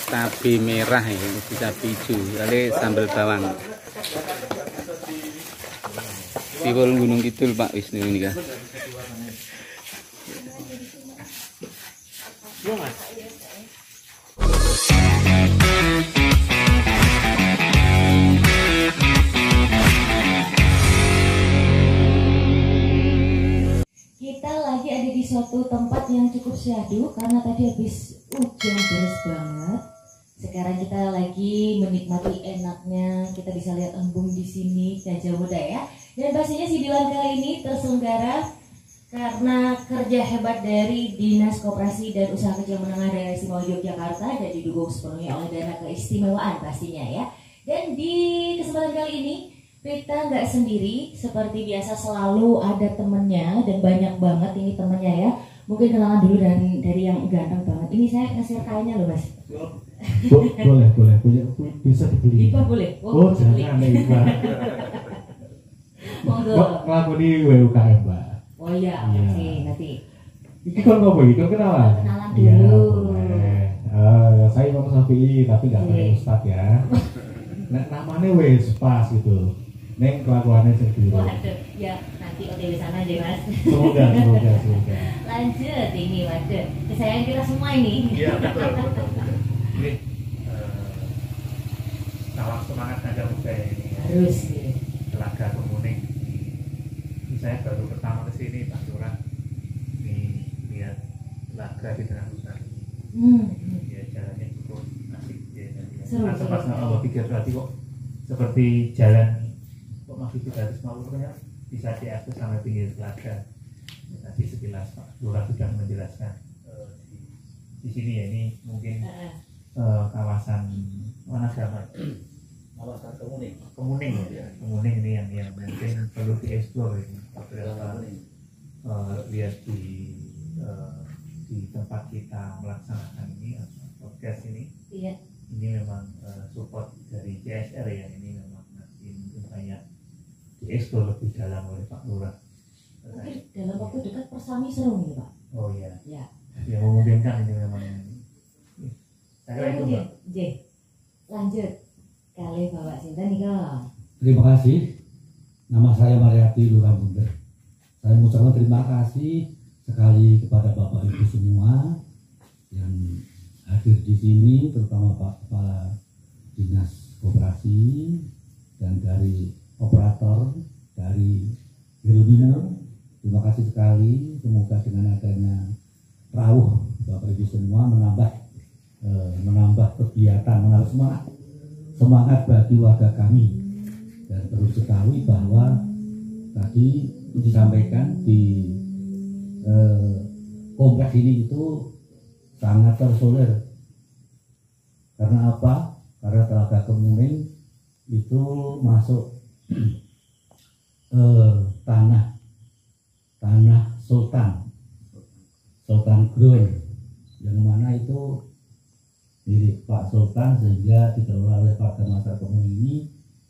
cabai merah ya, ini cabai hijau, kali sambal bawang. Siwul Gunung Kidul Pak Wisnu ini kan. Kita lagi ada di suatu tempat yang cukup syahdu karena tadi habis hujan deras banget. Sekarang kita lagi menikmati enaknya, kita bisa lihat embung di sini, Gajah Muda ya. Dan pastinya si Dilan kali ini terselenggara karena kerja hebat dari Dinas Koperasi dan Usaha Kecil Menengah Daerah Istimewa Yogyakarta dan didukung sepenuhnya oleh dana keistimewaan pastinya ya. Dan di kesempatan kali ini Prita nggak sendiri, seperti biasa selalu ada temennya dan banyak banget ini temennya ya. Mungkin kenalan dulu dari yang ganteng banget. Ini saya kasih kainnya loh mas. Boleh, punya bisa dibeli. Ipa boleh? Oh jangan nih Ipa. Monggo. Ngelakoni UMKM Mbak. Oh iya, Iya. nanti. Ini kan ngomong itu kenalan. Kenalan Iya, dulu. boleh. Saya Imam Syafi'i tapi nggak pakai Ustad ya. Namanya wes pas gitu. Neng kelakuannya sendiri. Waduh, ya nanti OTW sana aja mas. Semoga. Lanjut ini, waduh. Kesayangan kita semua ini. Iya betul. Ini tawar semangat Gajah Muda ini. Harus gitu. Telaga Kemuning. Ini saya baru pertama kesini Pak Lurah. Ini lihat telaga di tengah hutan. Ya jalannya cukup asik ya. Seru. Pas Allah pikir tadi kok seperti jalan kok masih 350 ya bisa diakses sampai pinggir telaga. Tadi sekilas Pak Lurah sudah menjelaskan di sini ya, ini mungkin kawasan mana gambar? Kawasan Kemuning. Kemuning ya. Kemuning ini yang mungkin perlu dieksplor ini. Lihat di tempat kita melaksanakan ini podcast ini. Iya. Ini memang support dari CSR ya, ini memang masih banyak dieksplor lebih dalam oleh Pak Lurah. Mungkin dalam waktu dekat Persami seru nih Pak. Oh iya. Ya. Ya memungkinkan ini memang. Saya kira itu Mbak. J. Lanjut. Kali Bapak Sinta nih kak. Terima kasih. Nama saya Mariati Lurah Bunder. Saya mengucapkan terima kasih sekali kepada Bapak Ibu semua yang hadir di sini, terutama Pak Kepala Dinas Koperasi dan dari operator dari Hirunino. Terima kasih sekali. Semoga dengan adanya rawuh Bapak Ibu semua menambah kegiatan, menambah semangat bagi warga kami. Dan perlu diketahui bahwa tadi disampaikan di kompleks ini itu sangat terisolir. Karena apa? Karena Telaga Kemuning itu masuk tanah Sultan Ground, yang mana itu milik Pak Sultan, sehingga dikelola oleh warga masyarakat Kemuning ini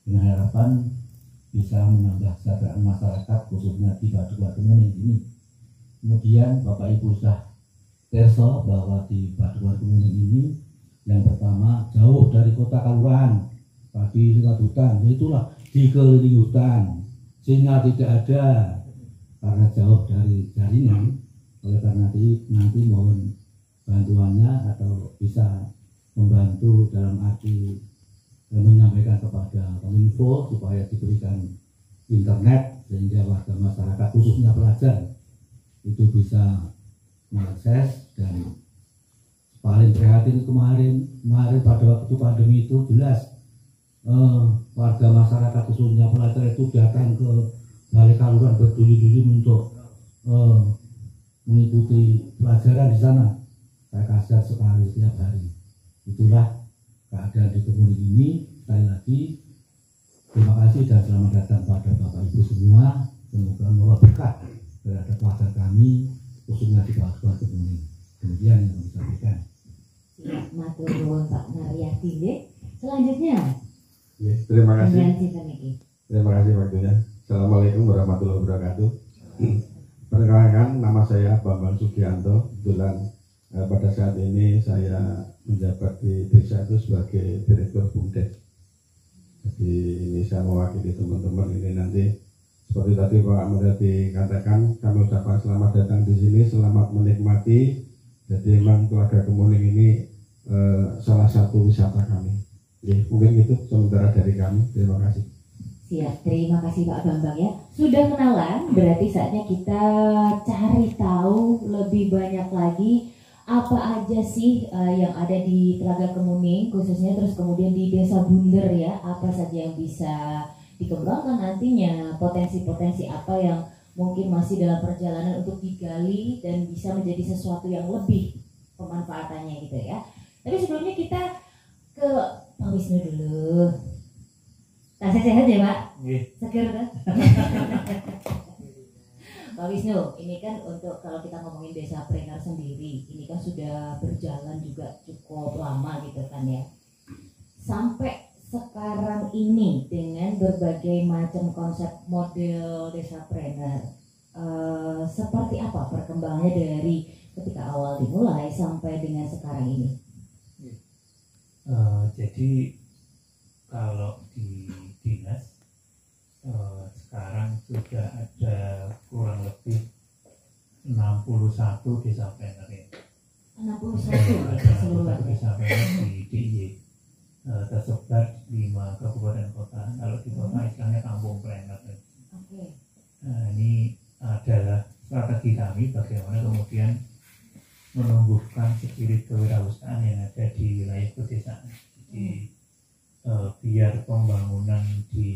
dengan harapan bisa menambah kesejahteraan masyarakat khususnya di Paduka Kemuning ini. Kemudian Bapak Ibu sudah terso bahwa di Paduka Kemuning ini yang pertama jauh dari kota kalurahan, tadi lewat hutan, itulah dikelilingi hutan sehingga tidak ada karena jauh dari jaringan. Oleh karena nanti mohon bantuannya atau bisa membantu dalam arti menyampaikan kepada Kominfo supaya diberikan internet sehingga warga masyarakat khususnya pelajar itu bisa mengakses. Dan paling prihatin kemarin pada waktu pandemi itu jelas warga masyarakat khususnya pelajar itu datang ke Balai Kalurahan berduyun-duyun untuk mengikuti pelajaran di sana. Saya kasihan sekali setiap hari. Itulah keadaan di Kemuning ini. Sekali lagi terima kasih dan selamat datang pada Bapak Ibu semua. Semoga membawa berkah terhadap warga kami khususnya di Paduka Kemuning. Demikian yang kami sampaikan. Siap, matur nuwun Pak Mariati. Selanjutnya. Ya, terima kasih. Terima kasih waktunya. Assalamualaikum warahmatullahi wabarakatuh. Perkenalkan, nama saya Bambang Sugianto. Kebetulan pada saat ini saya menjabat di desa itu sebagai direktur BUMDes. Jadi ini saya mewakili teman-teman ini nanti seperti tadi Pak Mendagri katakan, kami ucapkan selamat datang di sini, selamat menikmati. Jadi memang Telaga Kemuning ini salah satu wisata kami. Jadi mungkin itu sementara dari kami. Terima kasih. Siap, terima kasih Pak Bambang ya. Sudah kenalan, berarti saatnya kita cari tahu lebih banyak lagi apa aja sih yang ada di Telaga Kemuning, khususnya terus kemudian di Desa Bunder ya, apa saja yang bisa dikembangkan nantinya, potensi-potensi apa yang mungkin masih dalam perjalanan untuk digali dan bisa menjadi sesuatu yang lebih pemanfaatannya gitu ya. Tapi sebelumnya kita ke Pak Wisnu dulu. Tasnya sehat ya Pak? Iya. Seger kan? Pak Wisnu, ini kan untuk kalau kita ngomongin Desa Prenar sendiri, ini kan sudah berjalan juga cukup lama gitu kan ya. Sampai sekarang ini dengan berbagai macam konsep model Desa Prenar, seperti apa perkembangannya dari ketika awal dimulai sampai dengan sekarang ini? Jadi kalau di dinas sekarang sudah ada kurang lebih 61 desa planner ya. 61 Ada seluruh 61 desa planner di DIY, tersebar 5 kabupaten kota. Kalau di kota istilahnya kampung planner. Oke. Nah, ini adalah strategi kami bagaimana kemudian menumbuhkan spirit kewirausahaan yang ada di wilayah pedesaan. Jadi biar pembangunan di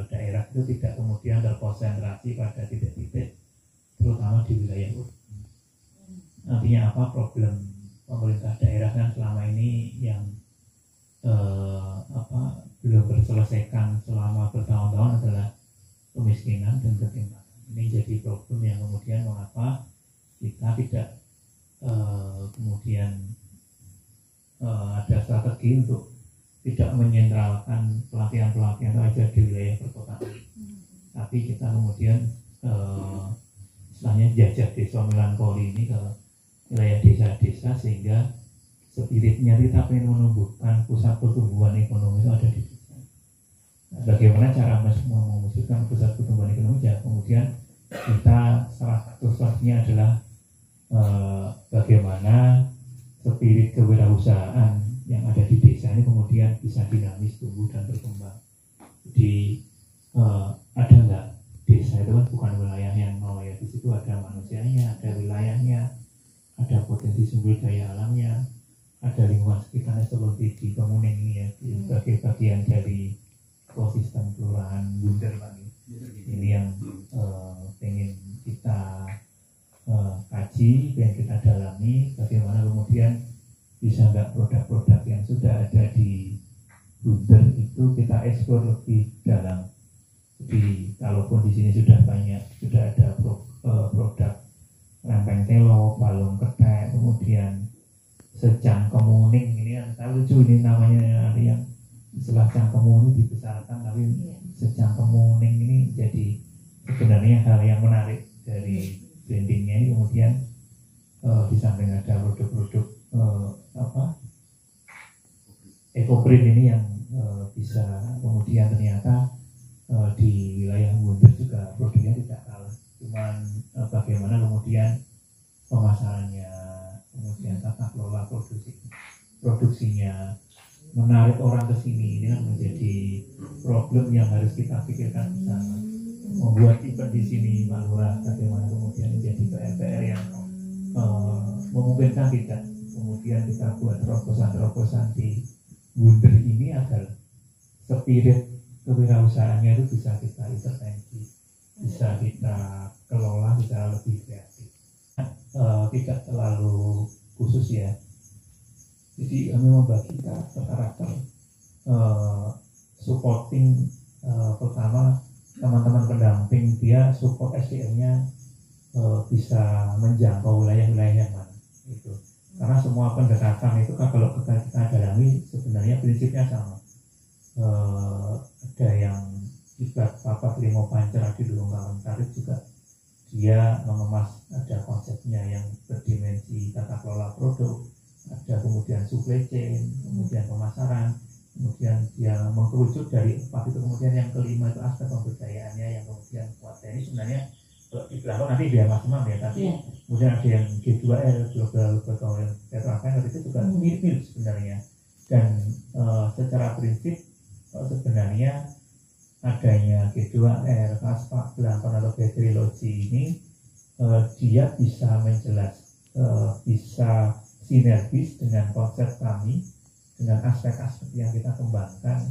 daerah itu tidak kemudian terkonsentrasi pada titik-titik, terutama di wilayah urban. Nantinya apa, problem pemerintah daerah kan selama ini yang belum terselesaikan selama bertahun-tahun adalah kemiskinan dan ketimpangan. Ini jadi problem yang kemudian mengapa kita tidak kemudian ada strategi untuk tidak menyentralkan pelatihan-pelatihan saja di wilayah perkotaan, tapi kita kemudian istilahnya jajah desa melankoli ini ke wilayah desa-desa sehingga spiritnya kita ingin menumbuhkan pusat pertumbuhan ekonomi itu ada di desa. Nah, bagaimana cara mewujudkan pusat pertumbuhan ekonomi? Ya, kemudian kita salah satu strateginya adalah bagaimana spirit kewirausahaan yang ada di desa ini kemudian bisa dinamis, tumbuh dan berkembang. Jadi ada nggak desa itu kan bukan wilayah yang nol ya, di situ ada manusianya, ada wilayahnya, ada potensi sumber daya alamnya, ada lingkungan sekitarnya seperti di Kemuning ini ya, sebagai bagian dari ekosistem kelurahan Bunder Pak. Ini yang pengen kita kaji, pengen kita dalami, bagaimana kemudian bisa nggak produk-produk yang sudah ada di Bunder itu kita ekspor lebih dalam. Jadi kalaupun di sini sudah ada produk rempeng telo, balung ketek, kemudian secang kemuning, ini yang saya lucu ini namanya, yang istilah cang kemuning dibesarkan, tapi secang kemuning ini jadi sebenarnya hal yang menarik dari brandingnya ini. Kemudian di samping ada produk-produk eco-green ini yang bisa kemudian ternyata di wilayah Bunder juga produknya tidak kalah. Cuman bagaimana kemudian pemasarannya, kemudian tata kelola produksinya, menarik orang ke sini, ini kan menjadi problem yang harus kita pikirkan bersama. Membuat event di sini Pak Lurah, bagaimana kemudian menjadi PR yang memungkinkan kita kemudian kita buat terobosan-terobosan di Bunder ini agar spirit kewirausahaannya itu bisa kita intervensi, bisa kita kelola secara lebih kreatif, tidak terlalu khusus ya. Jadi kami membagi karakter supporting, pertama teman-teman pendamping dia support SDM-nya bisa menjangkau wilayah-wilayah yang mana itu. Karena semua pendekatan itu kan kalau kita dalami sebenarnya prinsipnya sama. Ada yang ibarat papat limo pancar di dulung kawan tarik juga dia mengemas, ada konsepnya yang berdiri dimensi tata kelola produk, ada kemudian supply chain, kemudian pemasaran, kemudian dia mengkerucut dari 4 itu, kemudian yang kelima itu aspek pemberdayaannya yang kemudian kuat. Ini sebenarnya kalau di belakang nanti dia maksimum ya, tapi kemudian ada yang G2R, Global Petroleum Refinery itu juga mirip sebenarnya. Dan secara prinsip sebenarnya adanya G2R, Kaspak, Blankon atau Trilogy ini dia bisa bisa sinergis dengan konsep kami, dengan aspek-aspek yang kita kembangkan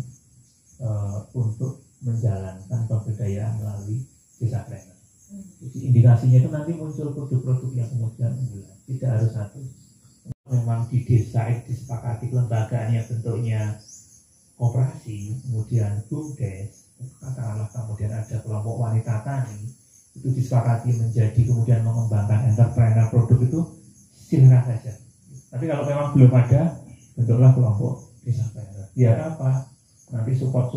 untuk menjalankan pemberdayaan melalui desa planner. Jadi indikasinya itu nanti muncul produk-produk yang kemudian unggulan, tidak harus satu. Memang di desa disepakati kelembagaannya bentuknya koperasi, kemudian BUMDes, katakanlah kemudian ada kelompok wanita tani, itu disepakati menjadi kemudian mengembangkan entrepreneur produk itu silakan saja. Tapi kalau memang belum ada, bentuklah kelompok desa planner. Biar apa? Nanti support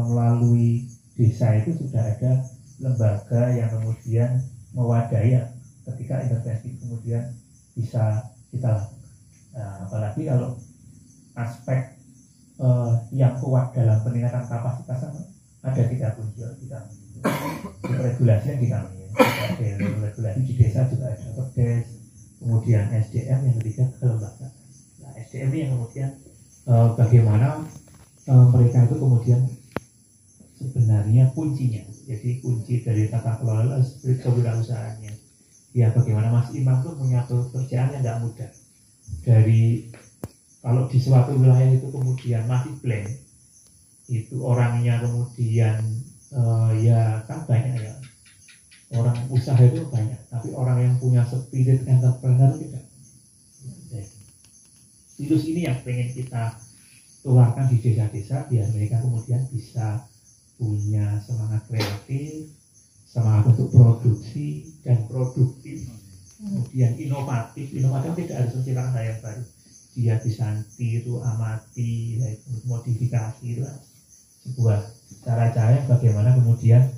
melalui desa itu sudah ada lembaga yang kemudian mewadahi ketika intervensi kemudian bisa kita lakukan. Apalagi kalau aspek yang kuat dalam peningkatan kapasitas ada 3 kunci di kami. Regulasi yang di kami ya. Ada regulasi di desa juga ada Perdes, kemudian SDM yang ketiga kelembagaan. Nah, SDM ini yang kemudian bagaimana mereka itu kemudian sebenarnya kuncinya. Jadi kunci dari tata kelola spirit kewirausahaannya. Ya bagaimana Mas Imam tuh punya pekerjaan yang tidak mudah. Dari kalau di suatu wilayah itu kemudian masih blank, itu orangnya kemudian ya kan banyak ya. Orang usaha itu banyak, tapi orang yang punya spirit entrepreneur tidak. Situs ini yang pengen kita tularkan di desa-desa biar mereka kemudian bisa punya semangat kreatif, semangat untuk produksi dan produktif, kemudian inovatif tidak harus menciptakan hal yang baru. Dia bisa tiru, amati, modifikasi itu sebuah cara-cara yang bagaimana kemudian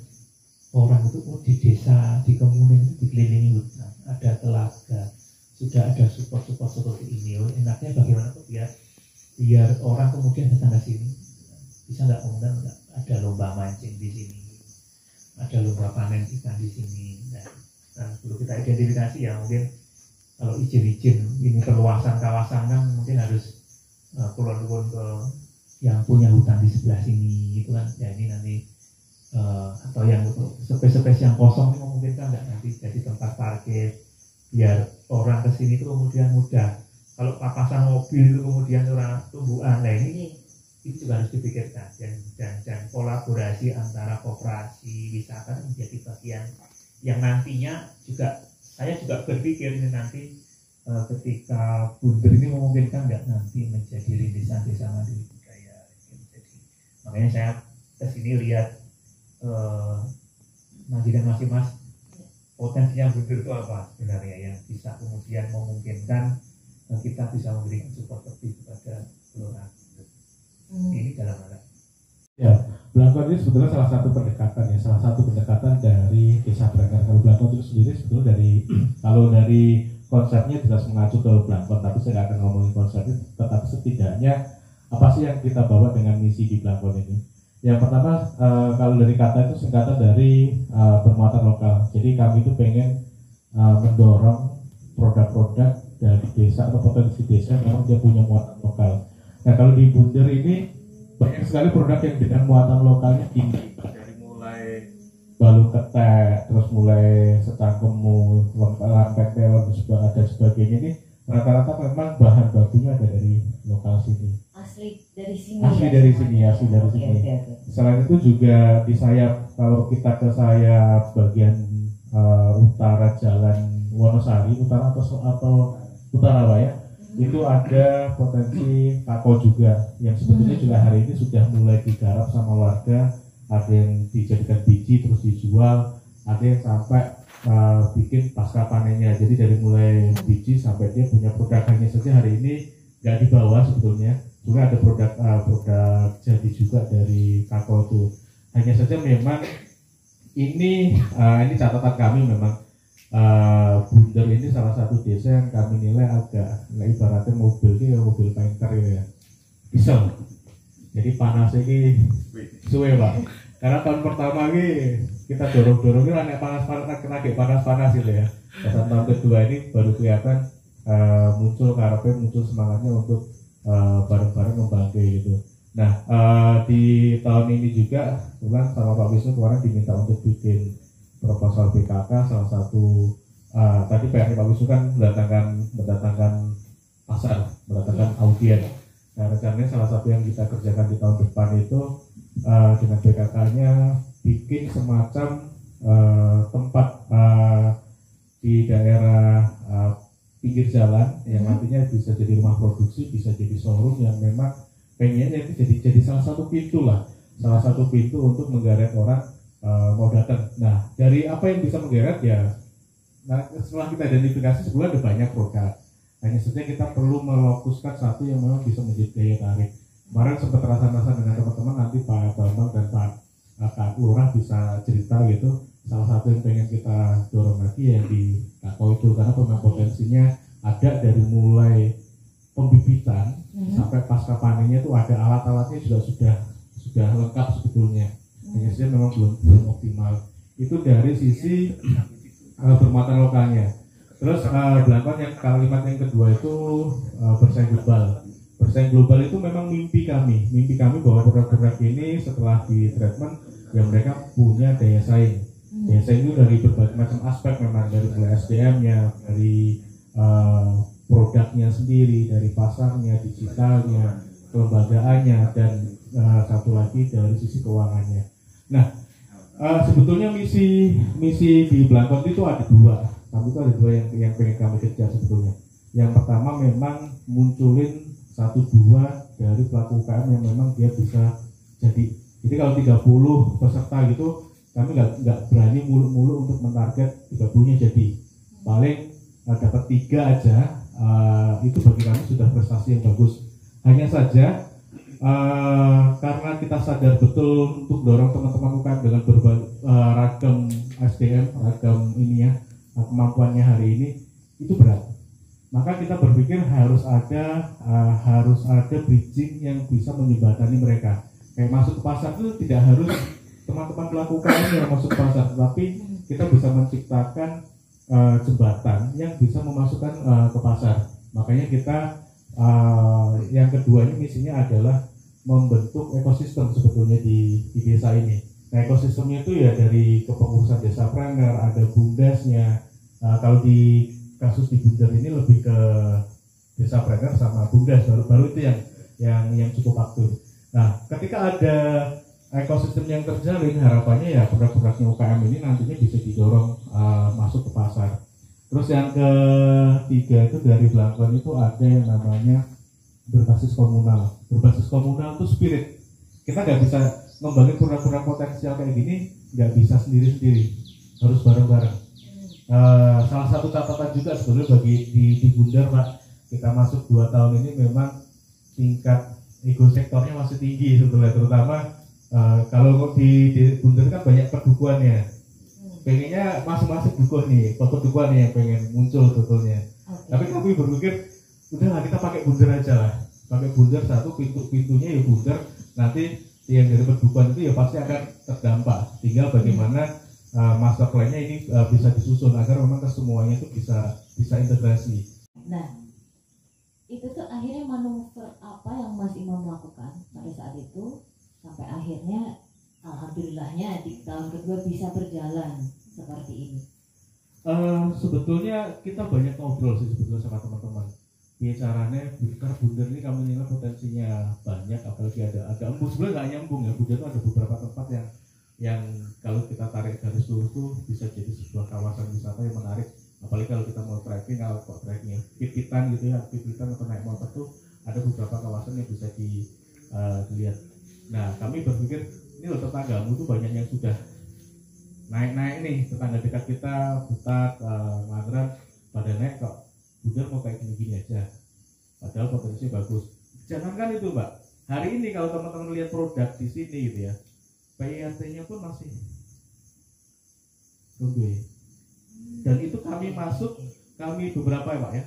orang itu di desa, di komunen itu dikelilingi hutan, ada telaga, sudah ada support seperti ini. Enaknya bagaimana biar orang kemudian datang ke sini bisa nggak kemudian ada lomba mancing di sini, ada lomba panen ikan di sini. Nah, perlu kita identifikasi ya, mungkin kalau izin ini perluasan kawasan kan mungkin harus keluar-keluar ke yang punya hutan di sebelah sini itu kan. Ya ini nanti atau yang untuk space yang kosong ini memungkinkan nggak nanti jadi tempat parkir biar orang kesini itu kemudian mudah. Kalau papasan mobil itu kemudian orang tumbuhan, nah ini itu juga harus dipikirkan dan kolaborasi antara koperasi wisata menjadi bagian yang nantinya juga saya juga berpikir ini nanti ketika Bunder ini memungkinkan nggak nanti menjadi rintisan desa mandiri budaya. Jadi makanya saya kesini lihat Nanti dan Mas potensinya Bunder itu apa sebenarnya yang bisa kemudian memungkinkan kita bisa memberikan support lebih kepada kelurahan. Ini dalam hal ya, Blankon ini sebetulnya salah satu pendekatan dari desa Brangar. Kalau Blankon itu sendiri sebetulnya kalau dari konsepnya jelas mengacu ke Blankon, tapi saya nggak akan ngomongin konsepnya, tetapi setidaknya apa sih yang kita bawa dengan misi di Blankon ini. Yang pertama, kalau dari kata itu singkatan dari bermuatan lokal. Jadi kami itu pengen mendorong produk-produk dari desa atau potensi desa yang memang dia punya muatan lokal. Nah kalau di Bunder ini banyak sekali produk yang dengan muatan lokalnya tinggi, dari mulai balu ketek, terus mulai secangkemmu, lampek melon, dan sebagainya. Ini rata-rata memang bahan bakunya ada dari lokal sini. Asli dari sini. Okay. Selain itu juga di sayap, kalau kita ke sayap bagian utara Jalan Wonosari, utara atau utara lah ya, itu ada potensi kako juga yang sebetulnya juga hari ini sudah mulai digarap sama warga. Ada yang dijadikan biji terus dijual, ada yang sampai bikin pasca panennya. Jadi dari mulai biji sampai dia punya produknya saja hari ini nggak dibawa sebetulnya. Juga ada produk jadi juga dari kako itu. Hanya saja memang ini catatan kami memang Bunder ini salah satu desa yang kami nilai agak, ibaratnya mobil ini mobil painter ya, diesel. Jadi panas ini suwe Pak. Karena tahun pertama ini kita dorong-dorong ini naik panas-panas, panas-panas gitu ya. Dan tahun kedua ini baru kelihatan muncul karepe, muncul semangatnya untuk bareng-bareng membangkit gitu. Nah di tahun ini juga kebetulan sama Pak Wisnu kemarin diminta untuk bikin proposal BKK. Salah satu tadi PR Pak Wisnu kan mendatangkan pasar, mendatangkan audien. Nah rencananya salah satu yang kita kerjakan di tahun depan itu dengan BKK-nya bikin semacam tempat di daerah pinggir jalan yang nantinya bisa jadi rumah produksi, bisa jadi showroom yang memang pengennya itu jadi salah satu pintu lah, salah satu pintu untuk menggeret orang mau datang. Nah dari apa yang bisa menggeret ya, nah setelah kita identifikasi sebenarnya ada banyak produk, hanya saja kita perlu melokuskan satu yang memang bisa menjadi daya tarik. Kemarin sempat rasa-rasa dengan teman-teman, nanti Pak Bambang dan Pak Lurah bisa cerita gitu. Salah satu yang pengen kita dorong lagi ya di Kakao itu, karena memang potensinya ada dari mulai pembibitan sampai pasca panennya itu ada alat-alatnya juga sudah lengkap sebetulnya. Hanya saja memang belum optimal. Itu dari sisi bermuatan lokalnya. Terus Blangkon yang kalimat yang kedua itu bersaing global. Bersaing global itu memang mimpi kami bahwa produk-produk ini setelah di treatment ya mereka punya daya saing. Daya saing itu dari berbagai macam aspek, memang dari mulai SDM-nya, dari produknya sendiri, dari pasarnya, digitalnya, kelembagaannya, dan satu lagi dari sisi keuangannya. Nah sebetulnya misi di Blangkon itu ada dua, tapi itu ada dua yang pengen kami kejar sebetulnya. Yang pertama memang munculin 1-2 dari pelaku UKM yang memang dia bisa jadi kalau 30 peserta gitu kami nggak berani mulu-mulu untuk mentarget 30-nya jadi, paling dapat 3 aja, itu bagi kami sudah prestasi yang bagus. Hanya saja karena kita sadar betul untuk dorong teman-teman UKM dengan berbagai ragam SDM, ragam ini ya kemampuannya hari ini itu berat. Maka kita berpikir harus ada bridging yang bisa menjembatani mereka. Kayak masuk ke pasar itu tidak harus teman-teman pelaku UKM yang masuk ke pasar, tetapi kita bisa menciptakan jembatan yang bisa memasukkan ke pasar. Makanya kita yang kedua ini misinya adalah membentuk ekosistem sebetulnya di desa ini. Nah ekosistemnya itu ya dari kepengurusan desa Pranger, ada bumdesnya. Kalau di kasus di Bunder ini lebih ke desa Pranger sama bumdes, baru itu yang cukup aktif. Nah ketika ada ekosistem yang terjalin, harapannya ya produk-produknya UKM ini nantinya bisa didorong masuk ke pasar. Terus yang ketiga itu dari Blangkon itu ada yang namanya berbasis komunal. Berbasis komunal itu spirit. Kita nggak bisa membangun produk-produk potensial kayak gini, nggak bisa sendiri-sendiri, harus bareng-bareng. Salah satu catatan juga sebenarnya bagi di Bunder Pak, kita masuk 2 tahun ini memang tingkat ego sektornya masih tinggi sebetulnya, terutama kalau di Bunder kan banyak perdukuannya, pengennya masing-masing dukuh nih, perdukuan yang pengen muncul sebetulnya. Tapi kami berpikir udahlah kita pakai Bunder aja lah, pakai Bunder satu, pintunya ya Bunder, nanti yang dari perdukuan itu ya pasti akan terdampak, tinggal bagaimana master plan-nya ini bisa disusun agar memang kesemuanya itu bisa integrasi. Nah, itu tuh akhirnya manuver apa yang Mas Imam lakukan pada saat itu sampai akhirnya alhamdulillahnya di tahun kedua bisa berjalan seperti ini. Sebetulnya kita banyak ngobrol sih sebetulnya sama teman-teman. Caranya Bunder ini kami nilai potensinya banyak, apalagi ada embung. Sebenarnya nggak nyambung ya, Bunder itu ada beberapa tempat yang kalau kita tarik garis lurus itu bisa jadi sebuah kawasan wisata yang menarik. Apalagi kalau kita mau trekking, kalau kok trekking pipitan gitu ya, pipitan atau naik motor tuh ada beberapa kawasan yang bisa dilihat. Nah kami berpikir ini loh tetanggamu tuh banyak yang sudah naik nih, tetangga dekat kita Butat, Mangran pada naik, kok Bunder mau kayak gini-gini aja, padahal potensinya bagus. Jangankan itu Mbak, hari ini kalau teman-teman lihat produk di sini gitu ya, PIRT-nya pun masih tunggu ya. Dan itu kami beberapa ya Pak ya,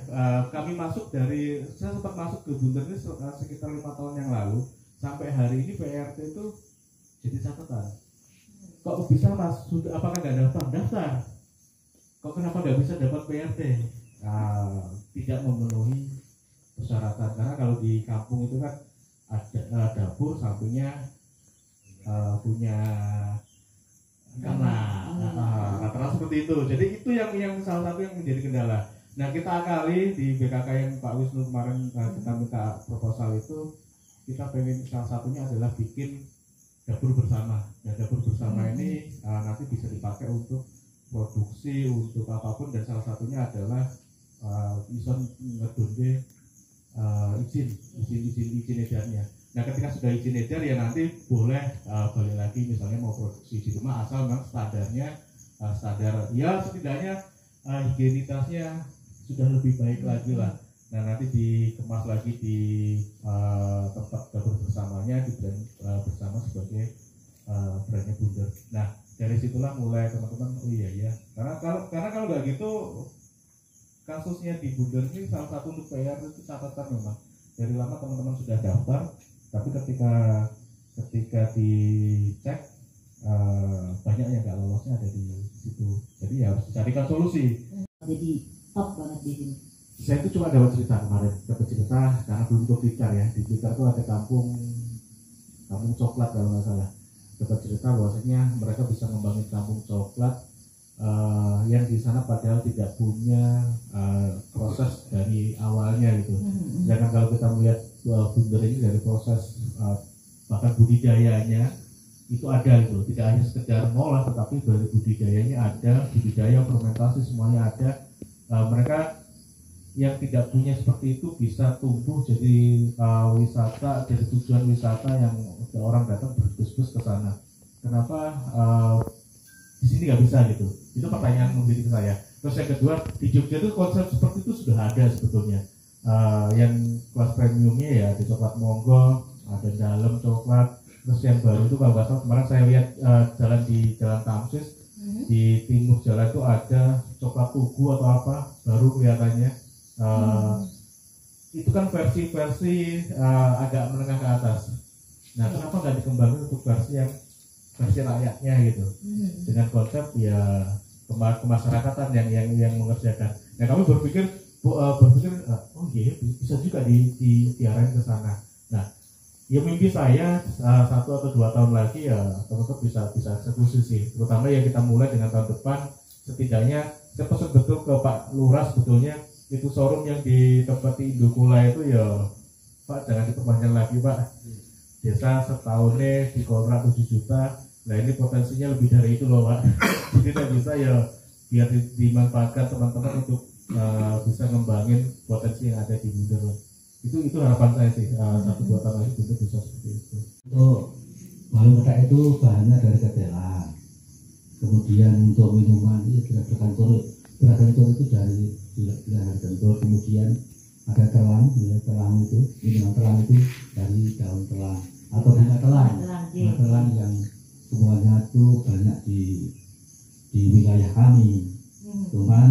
kami masuk dari, saya sempat masuk ke Bunder ini sekitar 5 tahun yang lalu, sampai hari ini PRT itu jadi catatan. Kok bisa Mas, apakah nggak daftar? Kok kenapa nggak bisa dapat PRT? Tidak memenuhi persyaratan, karena kalau di kampung itu kan ada dapur, sampingnya punya rata-rata seperti itu. Jadi itu yang salah satu yang menjadi kendala. Nah, kita akali di BKK yang Pak Wisnu kemarin kita minta proposal itu, kita pengen salah satunya adalah bikin dapur bersama. Nah, dapur bersama ini nanti bisa dipakai untuk produksi, untuk apapun, dan salah satunya adalah bisa ngedonde izin edarnya. Nah, ketika sudah izin edar ya nanti boleh balik lagi misalnya mau produksi di rumah, asal memang standarnya standar ya setidaknya higienitasnya sudah lebih baik lagi lah. Nah, nanti dikemas lagi di tempat dapur bersamanya, di brand bersama sebagai brandnya Bunder. Nah, dari situlah mulai teman-teman, oh iya ya, karena kalau nggak gitu kasusnya di Bunder ini salah satu untuk PR itu catatan memang dari lama teman-teman sudah daftar, tapi ketika dicek banyak yang nggak lolosnya ada di situ. Jadi ya harus dicarikan solusi. Jadi top banget di sini. Saya itu cuma dapat cerita kemarin, karena belum ke Blitar ya. Di Blitar itu ada kampung coklat kalau nggak salah. Dapat cerita bahwasanya mereka bisa ngembangin kampung coklat yang di sana padahal tidak punya proses dari awalnya gitu. Sedangkan kalau kita melihat Bunder ini dari proses bahkan budidayanya itu ada gitu, tidak hanya sekedar ngolah, tetapi dari budidayanya ada, budidaya fermentasi semuanya ada. Mereka yang tidak punya seperti itu bisa tumbuh jadi wisata, jadi tujuan wisata yang orang datang berbus-bus ke sana. Kenapa di sini nggak bisa gitu? Itu pertanyaan menjadi ke saya. Terus yang kedua, di Jogja itu konsep seperti itu sudah ada sebetulnya. Yang kelas premiumnya ya ada coklat Monggo, ada dalam coklat. Terus yang baru itu kalau nggak salah kemarin saya lihat jalan di Jalan Tamsis, di timur jalan itu ada coklat Tugu atau apa baru kelihatannya. Itu kan versi agak menengah ke atas. Nah, kenapa nggak dikembangin untuk versi rakyatnya gitu, dengan konsep ya kemasyarakatan yang mengerjakan. Nah, kami berpikir oh iya bisa juga diarahin ke sana. Nah, ya mimpi saya 1 atau 2 tahun lagi ya teman-teman bisa eksekusi sih. Terutama yang kita mulai dengan tahun depan, setidaknya saya pesan betul ke Pak Lurah sebetulnya itu showroom yang di tempat di Indokula itu ya Pak jangan diperpanjang lagi Pak. Biasa setahunnya dikontrak 7 juta. Nah, ini potensinya lebih dari itu loh Pak. Jadi tidak bisa ya biar dimanfaatkan teman-teman untuk bisa ngembangin potensi yang ada di Bunder. Itu harapan saya sih, 1-2 tahun lagi Bunder bisa seperti itu. Untuk warung ketak itu bahannya dari kedelai. Kemudian untuk minuman itu berdasarkan kentur itu dari kentur. Kemudian ada telang, ya, telang itu minuman telang itu dari daun telang atau bunga telang yang semuanya itu banyak di wilayah kami. Cuman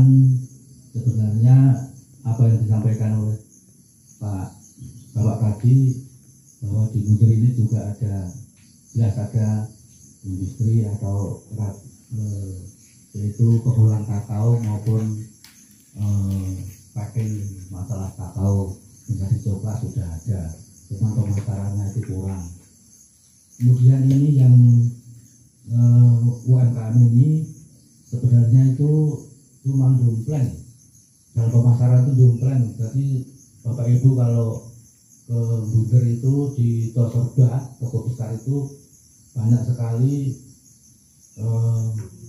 sebenarnya apa yang disampaikan oleh Bapak tadi bahwa di Bunder ini juga ada industri atau yaitu pengolahan kakao maupun packing masalah kakao menjadi coklat sudah ada, cuma pemasarannya itu kurang. Kemudian ini yang UMKM ini sebenarnya itu cuma dompleng, dalam pemasaran itu dompleng. Berarti Bapak Ibu kalau ke Bunder itu di Tosorba, toko besar itu banyak sekali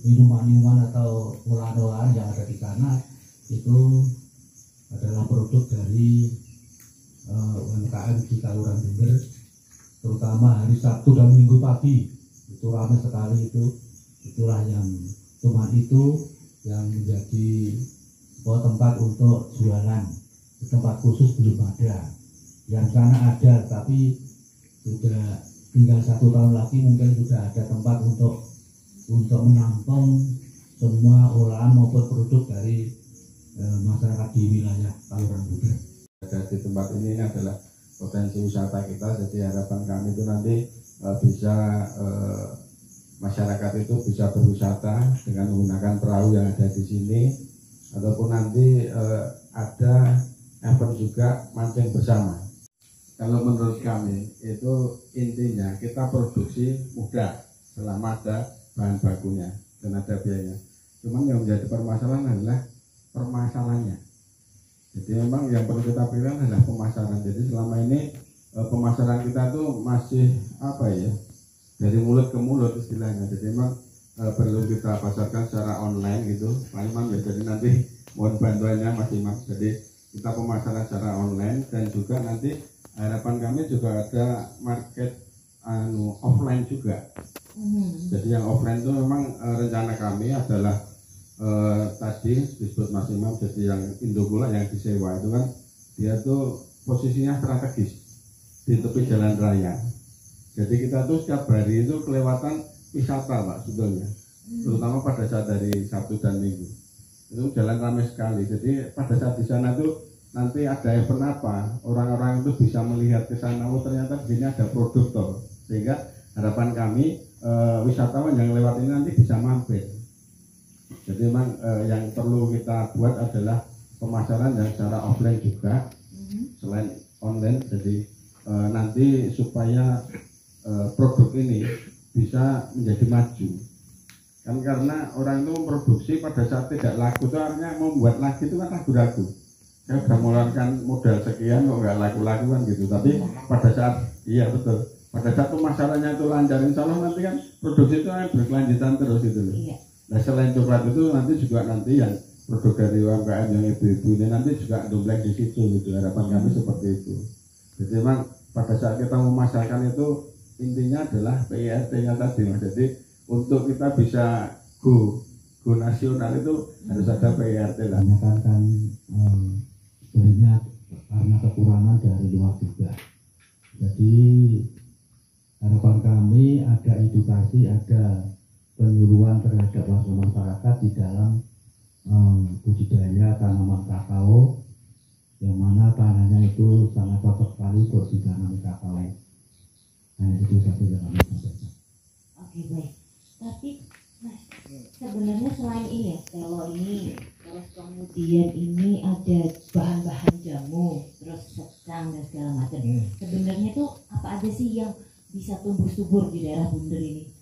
minuman-minuman atau olahan-olahan yang ada di sana itu adalah produk dari UMKM di Kaluran Bunder, terutama hari Sabtu dan Minggu pagi itu ramai sekali. Itulah yang cuma itu yang menjadi tempat untuk jualan. Tempat khusus belum ada, yang sana ada, tapi sudah tinggal 1 tahun lagi mungkin sudah ada tempat untuk menampung semua olahan maupun produk dari masyarakat di wilayah Kelurahan Bunder. Di tempat ini adalah potensi wisata kita, jadi harapan kami itu nanti bisa masyarakat itu bisa berwisata dengan menggunakan perahu yang ada di sini, ataupun nanti ada event juga mancing bersama. Kalau menurut kami itu intinya kita produksi mudah selama ada bahan bakunya dan ada biayanya. Cuman yang menjadi permasalahan adalah permasalahannya. Jadi memang yang perlu kita pikirkan adalah pemasaran. Jadi selama ini pemasaran kita tuh masih apa ya, dari mulut ke mulut istilahnya. Jadi memang perlu kita pasarkan secara online gitu, Pak Imam ya. Jadi nanti mohon bantuannya Mas Imam. Jadi kita pemasaran secara online, dan juga nanti harapan kami juga ada market offline juga. Jadi yang offline itu memang rencana kami adalah tadi disebut Mas Imam, jadi yang Indogula yang disewa itu kan dia tuh posisinya strategis di tepi jalan raya. Jadi kita tuh setiap hari itu kelewatan wisata Pak sebetulnya, terutama pada saat dari Sabtu dan Minggu itu jalan ramai sekali. Jadi pada saat di sana tuh nanti ada event apa, orang-orang itu bisa melihat ke sana, oh ternyata di sini ada produk toh, sehingga harapan kami wisatawan yang lewat ini nanti bisa mampir. Jadi memang yang perlu kita buat adalah pemasaran yang secara offline juga, selain online. Jadi nanti supaya produk ini bisa menjadi maju. Kan karena orang itu memproduksi pada saat tidak laku itu artinya membuat lagi itu kan ragu-ragu. Saya sudah mengeluarkan modal sekian kok nggak laku-laku kan gitu. Tapi pada saat iya betul, pada saat pemasarannya itu lancar, insya Allah nanti kan produksi itu akan berkelanjutan terus gitu loh. Nah selain coklat itu nanti juga nanti yang produk dari UMKM yang ibu-ibu ini nanti juga dompleng di situ gitu. Harapan kami seperti itu. Jadi memang pada saat kita memasarkan itu intinya adalah PIRT-nya tadi Mas. Jadi untuk kita bisa go nasional itu harus ada PIRT lah. Kan sebenarnya karena kekurangan dari luar juga. Jadi harapan kami ada edukasi, ada penyuluhan terhadap warga masyarakat di dalam budidaya tanaman kakao, yang mana tanahnya itu sangat cocok sekali untuk ditanami kakao. Nah itu satu yang kami sampaikan. Oke baik. Tapi Mas, sebenarnya selain ini ya, kalau ini terus kemudian ini ada bahan-bahan jamu, terus secang dan segala macam. Sebenarnya itu apa aja sih yang bisa tumbuh subur di daerah Bunder ini?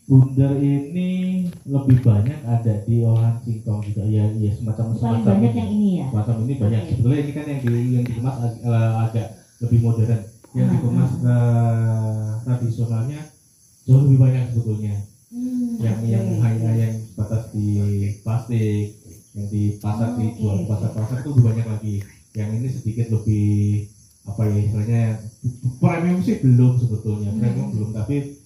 Bunder ini lebih banyak ada di olahan singkong juga ya, semacam Paling banyak yang ini ya. Semacam ini banyak. Sebetulnya ini kan yang dikemas agak lebih modern. Yang dikemas tradisionalnya jauh lebih banyak sebetulnya. Yang batas di plastik, yang di pasar dijual di pasar-pasar itu lebih banyak lagi. Yang ini sedikit lebih apa ya istilahnya, premium sih belum sebetulnya, premium belum, tapi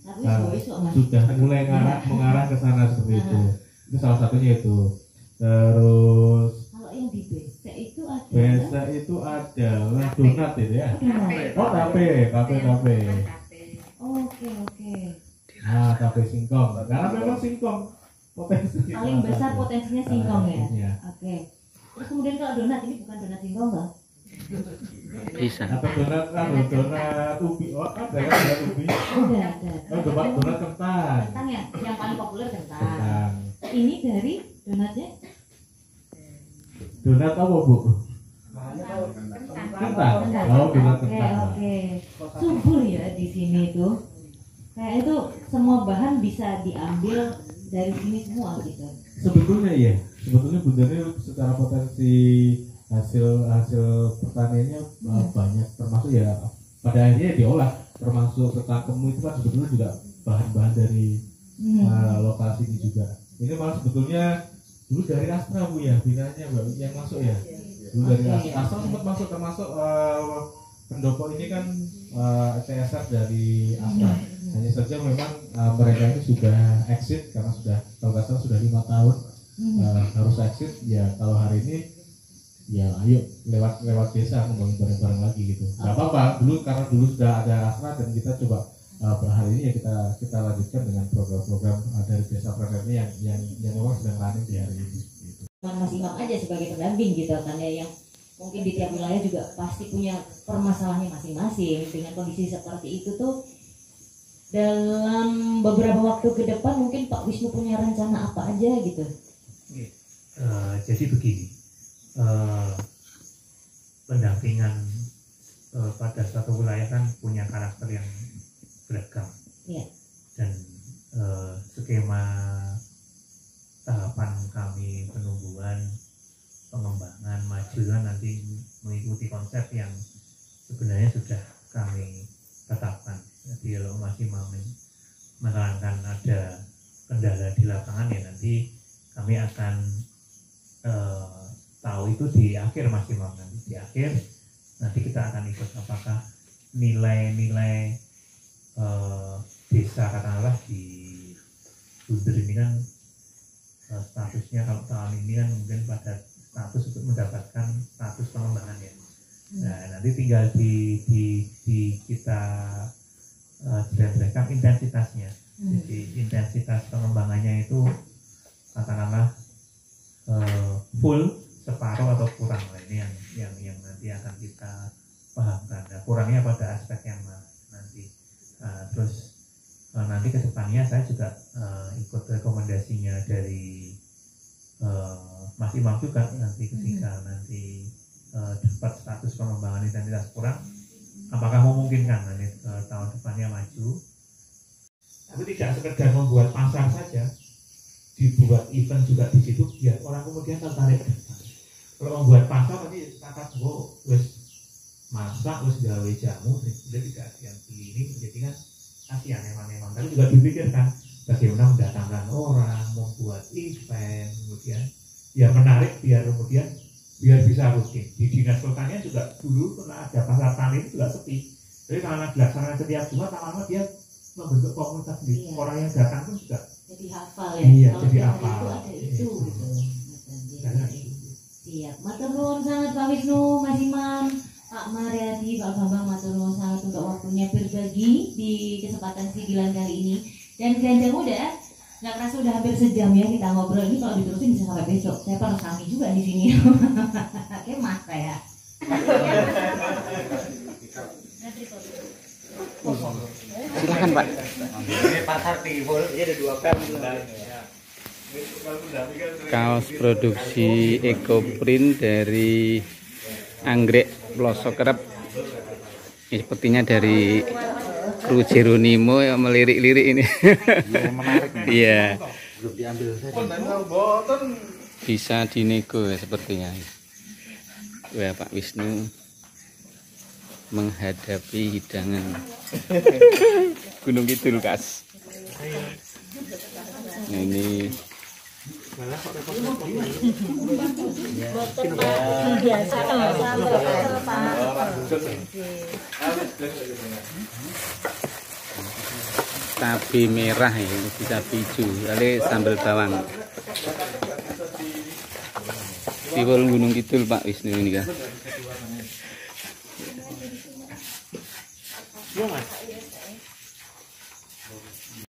sudah mulai mengarah ke sana seperti itu. Itu salah satunya itu. Terus kalau yang di Besa itu ada. Besa itu adalah donat itu ya. Oh tape. Oke. Nah tape singkong. Karena memang singkong potensi paling besar potensinya singkong ya. Iya. Oke. Terus kemudian kalau donat ini bukan donat singkong kan? Bisa. Atau donat ubi, ada ya donat ubi. Ada. Donat kentang. Kentang ya, yang paling populer kentang. Ini dari donatnya? Donat apa Bu? Kentang. Oh donat kentang. Oke. Subur ya di sini tuh. Kayak itu semua bahan bisa diambil dari sini semua gitu. Sebetulnya Bundernya secara potensi hasil pertaniannya banyak, termasuk ya pada akhirnya diolah, termasuk sekakemu itu kan sebetulnya juga bahan-bahan dari lokasi ini juga. Ini malah sebetulnya dulu dari Astra Bu ya, binanya Bu yang masuk ya. Dulu dari Astra sempat masuk, termasuk pendopo ini kan CSR dari Astra. Hanya saja memang mereka ini sudah exit karena sudah, kalau nggak salah sudah 5 tahun harus exit ya. Kalau hari ini ya ayo lewat desa membangun bareng-bareng lagi gitu. Gak apa-apa, karena dulu sudah ada Astra dan kita coba per hari ini ya kita lanjutkan dengan program-program dari desa Pranger ini yang memang sedang running di hari ini. Gitu. Mas Imam aja sebagai pendamping gitu kan ya, yang mungkin di tiap wilayah juga pasti punya permasalahannya masing-masing. Dengan kondisi seperti itu tuh dalam beberapa waktu ke depan mungkin Pak Wisnu punya rencana apa aja gitu? Jadi begini, pendampingan pada suatu wilayah kan punya karakter yang beragam, dan skema tahapan kami penumbuhan, pengembangan, maju kan nanti mengikuti konsep yang sebenarnya sudah kami tetapkan. Jadi kalau masih mau menerangkan ada kendala di lapangan ya nanti kami akan tahu itu di akhir maksimal, nanti di akhir nanti kita akan ikut apakah nilai-nilai desa katakanlah di Bunder ini kan statusnya kalau tahun ini kan mungkin pada status untuk mendapatkan status pengembangan ya. Nah nanti tinggal di kita jelaskan intensitasnya. Jadi intensitas pengembangannya itu katakanlah full, separuh atau kurang. Nah, ini yang nanti akan kita pahamkan. Nah, kurangnya pada aspek yang mana nanti. Terus nanti ke depannya saya juga ikut rekomendasinya dari Mas Imam juga nanti ketika nanti dapat status pengembangan intensitas kurang, apakah memungkinkan nanti tahun depannya maju. Tapi tidak sekedar membuat pasar saja, dibuat event juga di situ biar orang kemudian tertarik. Kalau membuat pasar nanti kata wes masak, wes gawe jamu, sudah tidak ada yang beli ini, jadi kan kasihan memang. Tapi juga dipikirkan bagaimana mendatangkan orang, membuat event, kemudian biar menarik, biar bisa rutin. Di dinas pertanian juga dulu pernah ada pasar tani itu juga sepi. Jadi karena dilaksanakan setiap Jumat, lama-lama dia membentuk komunitas sendiri. Orang yang datang pun juga jadi hafal ya. Iya, kalau jadi hari hafal. itu ada itu gitu. Karena Siap. Matur nuwun sangat Pak Wisnu, Mas Imam, Pak Mariadi, Pak Bambang, matur nuwun sangat untuk waktunya berbagi di kesempatan sigilan kali ini. Dan Ganja Muda, nggak kerasa udah hampir sejam ya kita ngobrol ini. Kalau diterusin bisa sampai besok. Saya harus kami juga di sini. Kayak mas saya. Silakan Pak. Pasar timbul, ini ada 2 kan. Kaos produksi Ecoprint dari Anggrek Pelosok Kerep. Ini sepertinya dari kru Jeronimo yang melirik-lirik ini. Menarik. Iya. Belum diambil saja. Bisa dinego ya sepertinya. Wah, Pak Wisnu menghadapi hidangan Gunung Kidul Kas. Nah, ini cabai merah ya, bisa hijau, lalu sambal bawang. Tiwul Gunung Kidul Pak Wisnu ini kan.